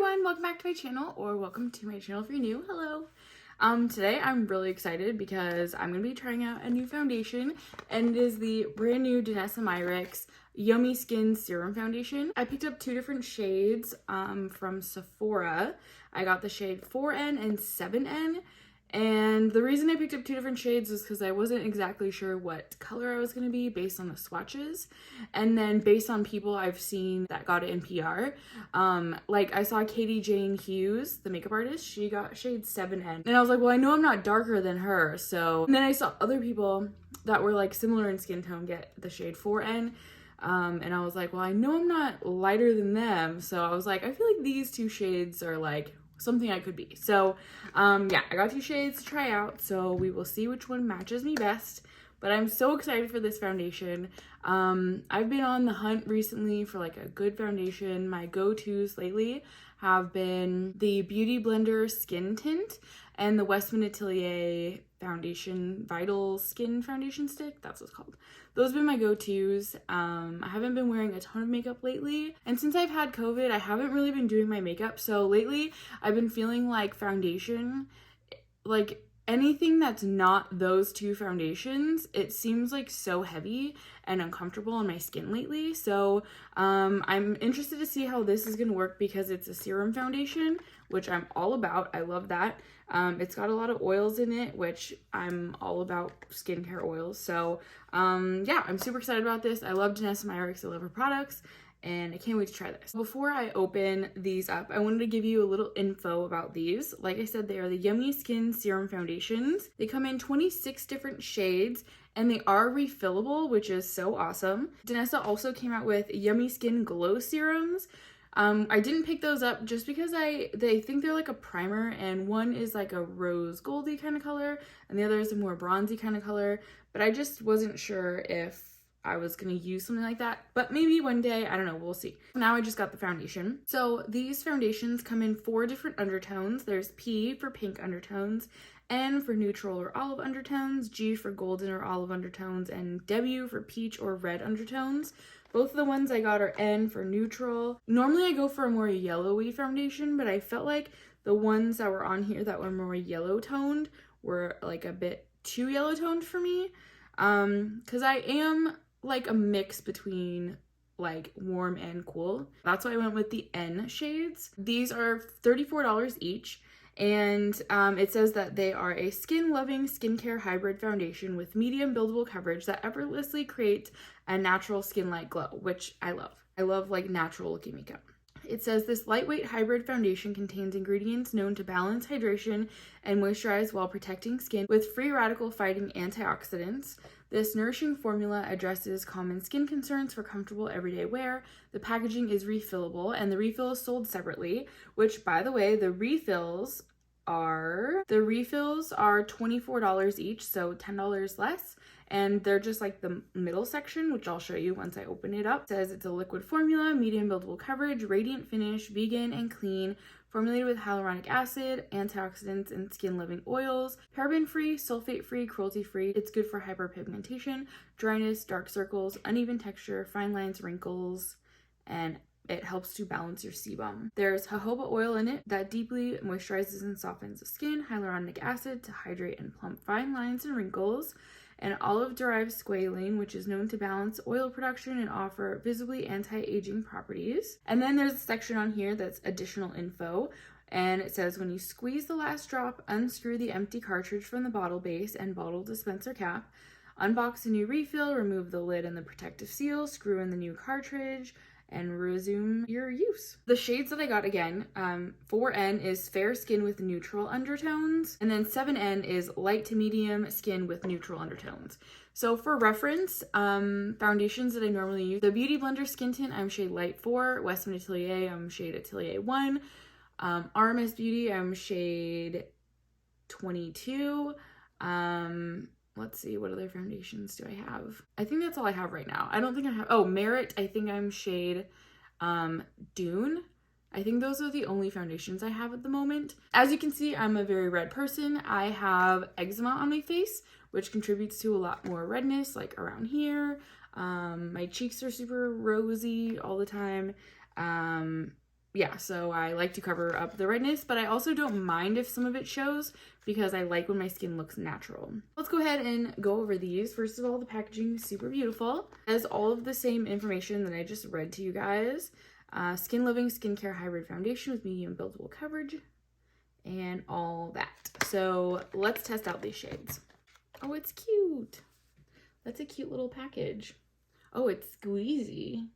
everyone, welcome back to my channel, or welcome to my channel if you're new. Hello. Today I'm really excited because I'm going to be trying out a new foundation, and it is the brand new Danessa Myricks Yummy Skin Serum Foundation. I picked up two different shades from Sephora. I got the shade 4N and 7N. And the reason I picked up two different shades is because I wasn't exactly sure what color I was going to be based on the swatches. And then based on people I've seen that got it in PR. Like I saw Katie Jane Hughes, the makeup artist, she got shade 7N. And I was like, well, I know I'm not darker than her. So, and then I saw other people that were like similar in skin tone get the shade 4N. And I was like, well, I know I'm not lighter than them. So I was like, I feel like these two shades are like something I could be. So yeah, I got two shades to try out, so we will see which one matches me best. But I'm so excited for this foundation. I've been on the hunt recently for like a good foundation. My go-tos lately have been the Beauty Blender Skin Tint and the Westman Atelier Foundation Vital Skin Foundation Stick. That's what it's called. Those have been my go-tos. I haven't been wearing a ton of makeup lately. And since I've had COVID, I haven't really been doing my makeup. So lately, I've been feeling like foundation, like anything that's not those two foundations, it seems like so heavy and uncomfortable on my skin lately. So I'm interested to see how this is going to work because it's a serum foundation, which I'm all about. I love that. It's got a lot of oils in it, which I'm all about skincare oils. So yeah, I'm super excited about this. I love Danessa Myricks. I love her products, and I can't wait to try this. Before I open these up, I wanted to give you a little info about these. Like I said, they are the Yummy Skin Serum Foundations. They come in 26 different shades, and they are refillable, which is so awesome. Danessa also came out with Yummy Skin Glow Serums. I didn't pick those up just because they think they're like a primer, and one is like a rose goldy kind of color, and the other is a more bronzy kind of color, but I just wasn't sure if I was gonna use something like that, but maybe one day, I don't know, we'll see. Now I just got the foundation. So these foundations come in 4 different undertones. There's P for pink undertones, N for neutral or olive undertones, G for golden or olive undertones, and W for peach or red undertones. Both of the ones I got are N for neutral. Normally I go for a more yellowy foundation, but I felt like the ones that were on here that were more yellow toned were like a bit too yellow toned for me. Because I am like a mix between like warm and cool. That's why I went with the N shades. These are $34 each. And it says that they are a skin-loving skincare hybrid foundation with medium buildable coverage that effortlessly creates a natural skin-like glow, which I love. I love like natural looking makeup. It says this lightweight hybrid foundation contains ingredients known to balance hydration and moisturize while protecting skin with free radical fighting antioxidants. This nourishing formula addresses common skin concerns for comfortable everyday wear. The packaging is refillable, and the refill is sold separately, which, by the way, the refills are $24 each, so $10 less. And they're just like the middle section, which I'll show you once I open it up. It says it's a liquid formula, medium buildable coverage, radiant finish, vegan and clean, formulated with hyaluronic acid, antioxidants, and skin-loving oils, paraben-free, sulfate-free, cruelty-free. It's good for hyperpigmentation, dryness, dark circles, uneven texture, fine lines, wrinkles, and it helps to balance your sebum. There's jojoba oil in it that deeply moisturizes and softens the skin, hyaluronic acid to hydrate and plump fine lines and wrinkles, and olive-derived squalane, which is known to balance oil production and offer visibly anti-aging properties. And then there's a section on here that's additional info, and it says when you squeeze the last drop, unscrew the empty cartridge from the bottle base and bottle dispenser cap, unbox a new refill, remove the lid and the protective seal, screw in the new cartridge, and resume your use. The shades that I got again, 4N is fair skin with neutral undertones, and then 7N is light to medium skin with neutral undertones. So for reference, foundations that I normally use, the Beauty Blender Skin Tint, I'm shade light 4, Westman Atelier, I'm shade Atelier 1, RMS Beauty, I'm shade 22, let's see, what other foundations do I have? I think that's all I have right now. I don't think I have, oh, Merit, I think I'm shade Dune. I think those are the only foundations I have at the moment. As you can see, I'm a very red person. I have eczema on my face, which contributes to a lot more redness, like around here. My cheeks are super rosy all the time. yeah, so I like to cover up the redness, but I also don't mind if some of it shows because I like when my skin looks natural. Let's go ahead and go over these. First of all, the packaging is super beautiful. It has all of the same information that I just read to you guys. Skin Living Skincare Hybrid Foundation with medium buildable coverage and all that. So let's test out these shades. Oh, it's cute. That's a cute little package. Oh, it's squeezy.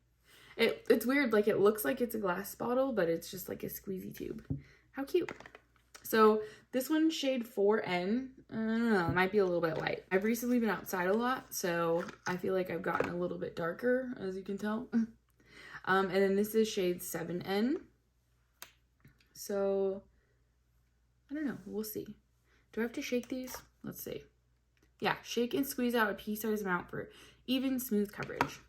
It's weird, like it looks like it's a glass bottle, but it's just like a squeezy tube. How cute. So this one's shade 4N. I don't know, it might be a little bit light. I've recently been outside a lot, so I feel like I've gotten a little bit darker, as you can tell. And then this is shade 7N. So, I don't know, we'll see. Do I have to shake these? Let's see. Yeah, shake and squeeze out a pea-sized amount for even, smooth coverage.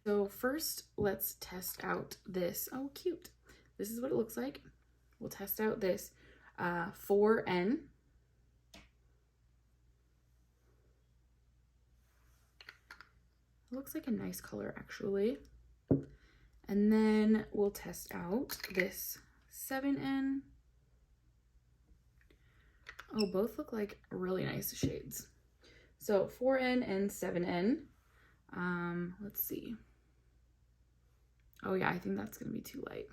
So first, let's test out this. Oh, cute. This is what it looks like. We'll test out this 4N. It looks like a nice color, actually. And then we'll test out this 7N. Oh, both look like really nice shades. So 4N and 7N. Let's see. Oh yeah, I think that's gonna be too light.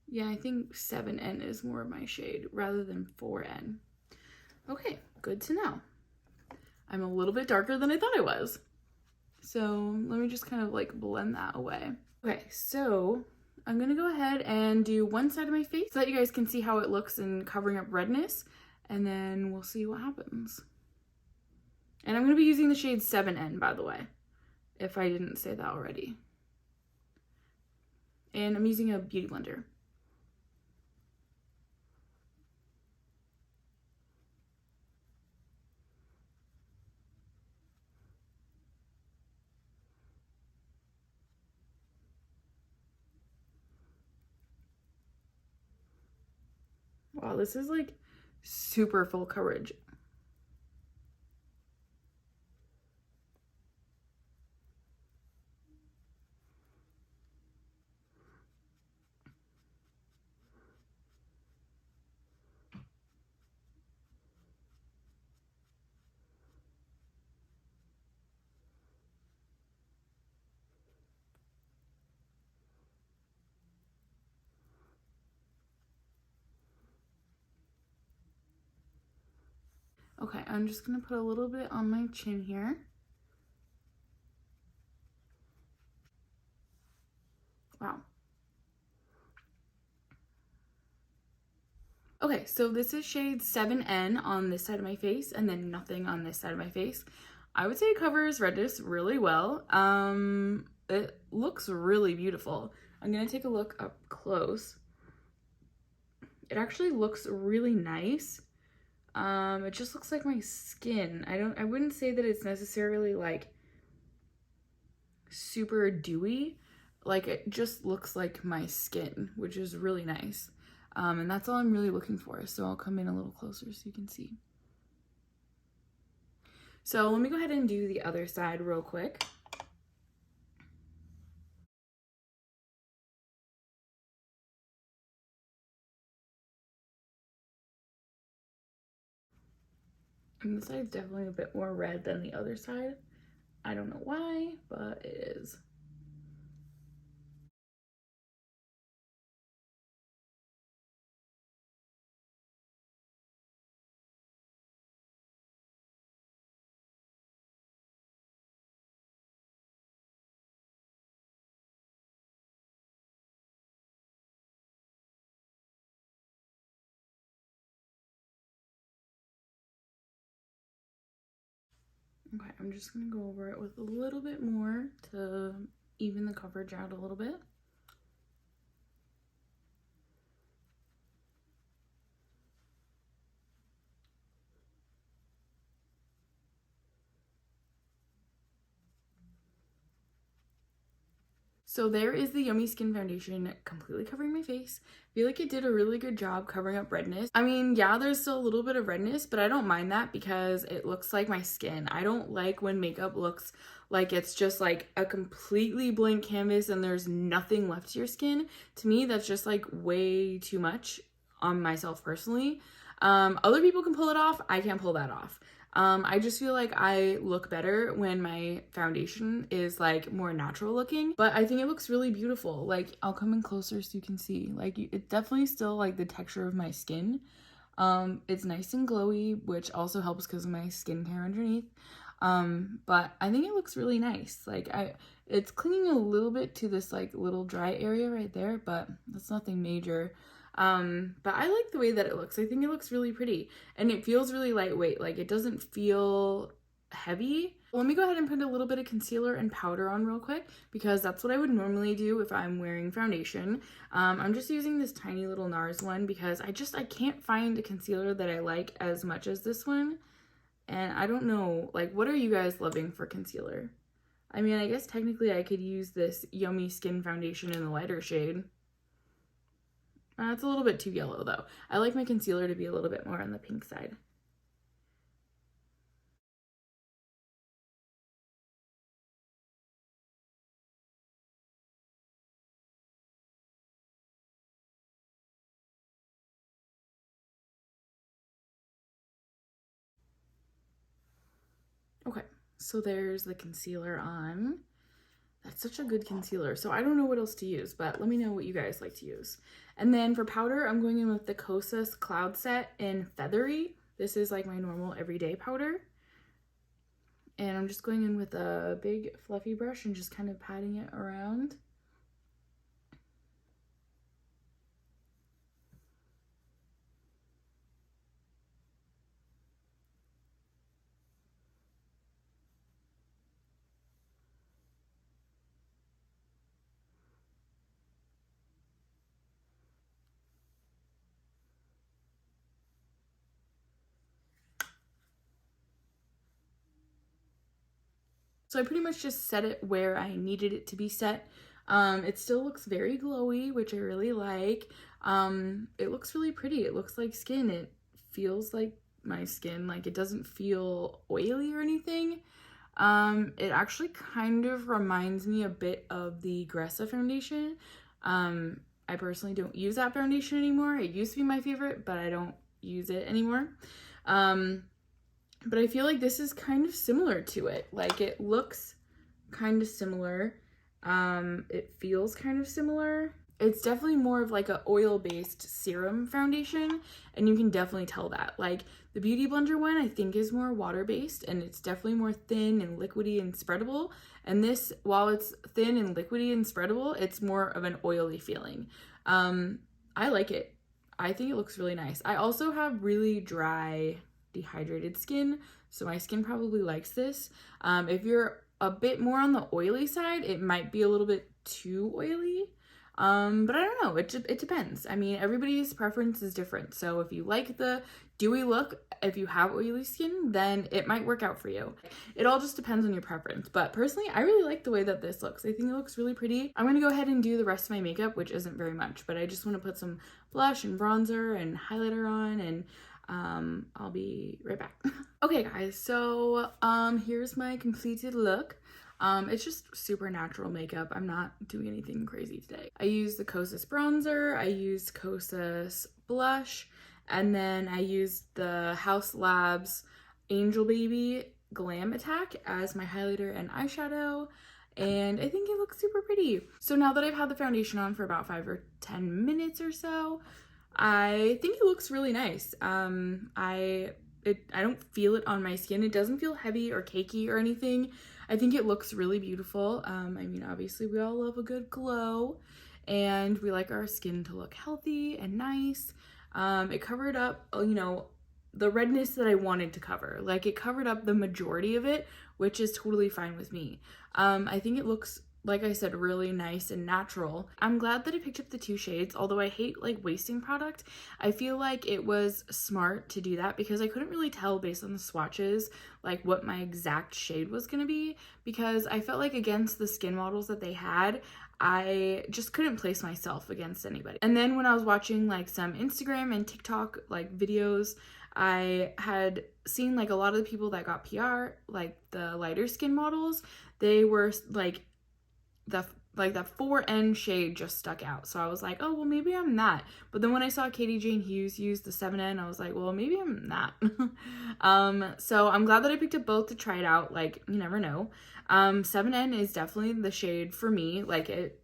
Yeah, I think 7N is more of my shade rather than 4N. Okay, good to know. I'm a little bit darker than I thought I was. So let me just kind of like blend that away. Okay, so I'm gonna go ahead and do one side of my face so that you guys can see how it looks in covering up redness, and then we'll see what happens. And I'm gonna be using the shade 7N, by the way, if I didn't say that already. And I'm using a beauty blender. Wow, this is like super full coverage. Okay, I'm just gonna put a little bit on my chin here. Wow. Okay, so this is shade 7N on this side of my face and then nothing on this side of my face. I would say it covers redness really well. It looks really beautiful. I'm gonna take a look up close. It actually looks really nice. It just looks like my skin. I wouldn't say that it's necessarily like super dewy. Like it just looks like my skin, which is really nice. And that's all I'm really looking for. So I'll come in a little closer so you can see. So let me go ahead and do the other side real quick. And this side is definitely a bit more red than the other side. I don't know why, but it is. Okay, I'm just gonna go over it with a little bit more to even the coverage out a little bit. So there is the Yummy Skin foundation completely covering my face. I feel like it did a really good job covering up redness. I mean, yeah, there's still a little bit of redness, but I don't mind that because it looks like my skin. I don't like when makeup looks like it's just like a completely blank canvas and there's nothing left to your skin. To me, that's just like way too much on myself personally. Other people can pull it off. I can't pull that off. I just feel like I look better when my foundation is like more natural looking, but I think it looks really beautiful. Like, I'll come in closer so you can see, like, it's definitely still like the texture of my skin. It's nice and glowy, which also helps because of my skincare underneath. But I think it looks really nice. Like, it's clinging a little bit to this like little dry area right there, but that's nothing major. But I like the way that it looks. I think it looks really pretty and it feels really lightweight. Like, it doesn't feel heavy. Let me go ahead and put a little bit of concealer and powder on real quick because that's what I would normally do if I'm wearing foundation. I'm just using this tiny little NARS one because I can't find a concealer that I like as much as this one. And I don't know, like, what are you guys loving for concealer? I mean, I guess technically I could use this Yummy Skin foundation in the lighter shade. It's a little bit too yellow though. I like my concealer to be a little bit more on the pink side. Okay, so there's the concealer on. That's such a good concealer. So I don't know what else to use, but let me know what you guys like to use. And then for powder, I'm going in with the Kosas Cloud Set in Feathery. This is like my normal everyday powder. And I'm just going in with a big fluffy brush and just kind of patting it around. So I pretty much just set it where I needed it to be set. It still looks very glowy, which I really like. It looks really pretty. It looks like skin. It feels like my skin. Like, it doesn't feel oily or anything. It actually kind of reminds me a bit of the Gressa foundation. I personally don't use that foundation anymore. It used to be my favorite, but I don't use it anymore. But I feel like this is kind of similar to it. Like, it looks kind of similar. It feels kind of similar. It's definitely more of like a oil-based serum foundation, and you can definitely tell that. Like, the Beauty Blender one I think is more water-based, and it's definitely more thin and liquidy and spreadable. And this, while it's thin and liquidy and spreadable, it's more of an oily feeling. I like it. I think it looks really nice. I also have really dry, dehydrated skin, so my skin probably likes this. If you're a bit more on the oily side, it might be a little bit too oily. But I don't know, it depends. I mean, everybody's preference is different. So if you like the dewy look, if you have oily skin, then it might work out for you. It all just depends on your preference. But personally, I really like the way that this looks. I think it looks really pretty. I'm gonna go ahead and do the rest of my makeup, which isn't very much, but I just want to put some blush and bronzer and highlighter on, and I'll be right back. Okay guys, so here's my completed look. It's just super natural makeup. I'm not doing anything crazy today. I used the Kosas bronzer, I used Kosas blush, and then I used the Haus Labs Angel Baby Glam Attack as my highlighter and eyeshadow, and I think it looks super pretty. So now that I've had the foundation on for about 5 or 10 minutes or so, I think it looks really nice. I don't feel it on my skin. It doesn't feel heavy or cakey or anything. I think it looks really beautiful. I mean, obviously we all love a good glow, and we like our skin to look healthy and nice. It covered up, you know, the redness that I wanted to cover. Like, it covered up the majority of it, which is totally fine with me. I think it looks, like I said, really nice and natural. I'm glad that I picked up the 2 shades, although I hate like wasting product. I feel like it was smart to do that because I couldn't really tell based on the swatches like what my exact shade was gonna be, because I felt like against the skin models that they had, I just couldn't place myself against anybody. And then when I was watching like some Instagram and TikTok like videos, I had seen like a lot of the people that got PR, like the lighter skin models, they were like that 4N shade just stuck out. So I was like, oh, well, maybe I'm that. But then when I saw Katie Jane Hughes use the 7N, I was like, well, maybe I'm that. So I'm glad that I picked up both to try it out. Like, you never know. 7N is definitely the shade for me. Like, it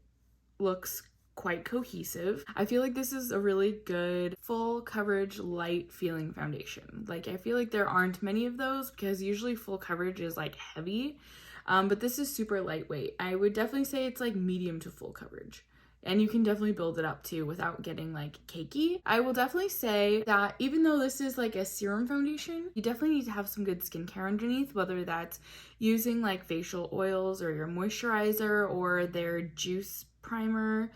looks quite cohesive. I feel like this is a really good full coverage light feeling foundation. Like, I feel like there aren't many of those because usually full coverage is like heavy. But this is super lightweight. I would definitely say it's like medium to full coverage. And you can definitely build it up too without getting like cakey. I will definitely say that even though this is like a serum foundation, you definitely need to have some good skincare underneath, whether that's using like facial oils or your moisturizer or their juice primer.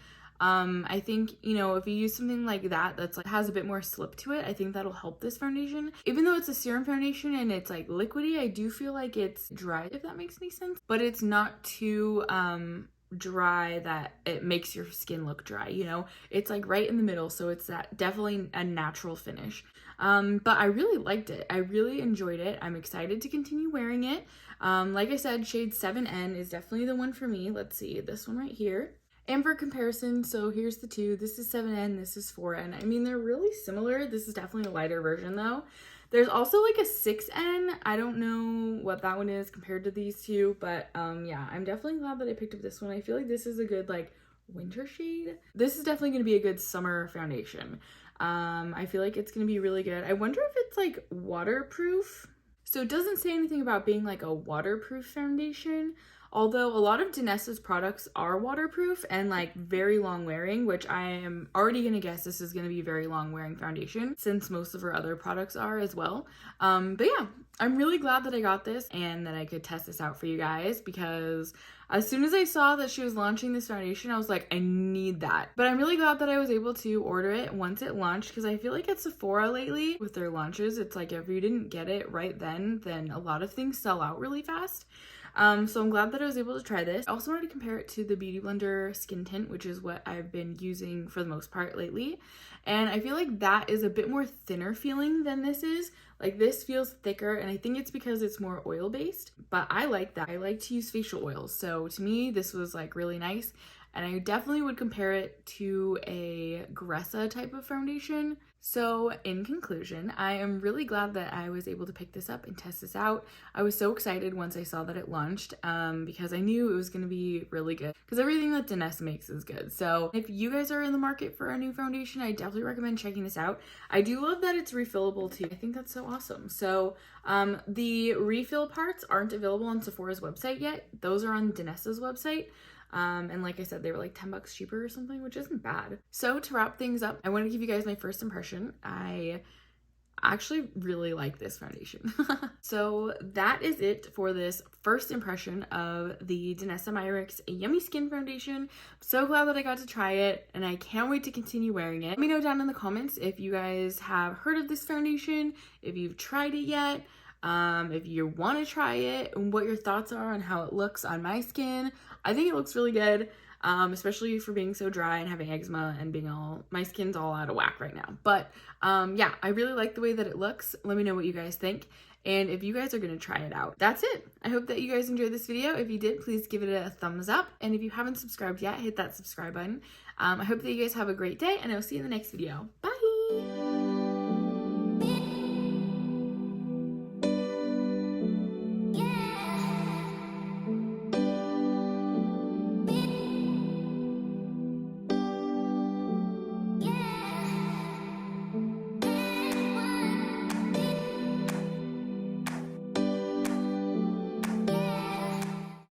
I think, you know, if you use something like that that's like has a bit more slip to it, I think that'll help this foundation. Even though it's a serum foundation and it's like liquidy, I do feel like it's dry, if that makes any sense, but it's not too dry that it makes your skin look dry, you know. It's like right in the middle, so it's that definitely a natural finish. But I really liked it. I really enjoyed it. I'm excited to continue wearing it. Like I said, shade 7N is definitely the one for me. Let's see, this one right here. And for comparison, so here's the two. This is 7N, this is 4N. I mean, they're really similar. This is definitely a lighter version though. There's also like a 6N. I don't know what that one is compared to these two, but yeah, I'm definitely glad that I picked up this one. I feel like this is a good like winter shade. This is definitely gonna be a good summer foundation. I feel like it's gonna be really good. I wonder if it's like waterproof. So it doesn't say anything about being like a waterproof foundation. Although a lot of Danessa's products are waterproof and like very long wearing, which I am already gonna guess this is gonna be a very long wearing foundation since most of her other products are as well. But yeah, I'm really glad that I got this and that I could test this out for you guys, because as soon as I saw that she was launching this foundation, I was like, I need that. But I'm really glad that I was able to order it once it launched, because I feel like at Sephora lately with their launches, it's like if you didn't get it right then a lot of things sell out really fast. So I'm glad that I was able to try this. I also wanted to compare it to the Beauty Blender Skin Tint, which is what I've been using for the most part lately. And I feel like that is a bit more thinner feeling than this is. Like this feels thicker, and I think it's because it's more oil based, but I like that. I like to use facial oils. So to me, this was like really nice. And I definitely would compare it to a Gressa type of foundation. So in conclusion, I am really glad that I was able to pick this up and test this out. I was so excited once I saw that it launched because I knew it was going to be really good, because everything that Danessa makes is good. So if you guys are in the market for a new foundation, I definitely recommend checking this out. I do love that it's refillable too. I think that's so awesome. So the refill parts aren't available on Sephora's website yet. Those are on Danessa's website. And like I said, they were like 10 bucks cheaper or something, which isn't bad. So to wrap things up, I want to give you guys my first impression. I actually really like this foundation. So that is it for this first impression of the Danessa Myricks Yummy Skin foundation. I'm so glad that I got to try it, and I can't wait to continue wearing it. Let me know down in the comments if you guys have heard of this foundation, if you've tried it yet. If you want to try it, and what your thoughts are on how it looks on my skin. I think it looks really good, especially for being so dry and having eczema and being my skin's all out of whack right now. But yeah, I really like the way that it looks. Let me know what you guys think, and if you guys are going to try it out. That's it. I hope that you guys enjoyed this video. If you did, please give it a thumbs up, and if you haven't subscribed yet, hit that subscribe button. I hope that you guys have a great day, and I'll see you in the next video. Bye!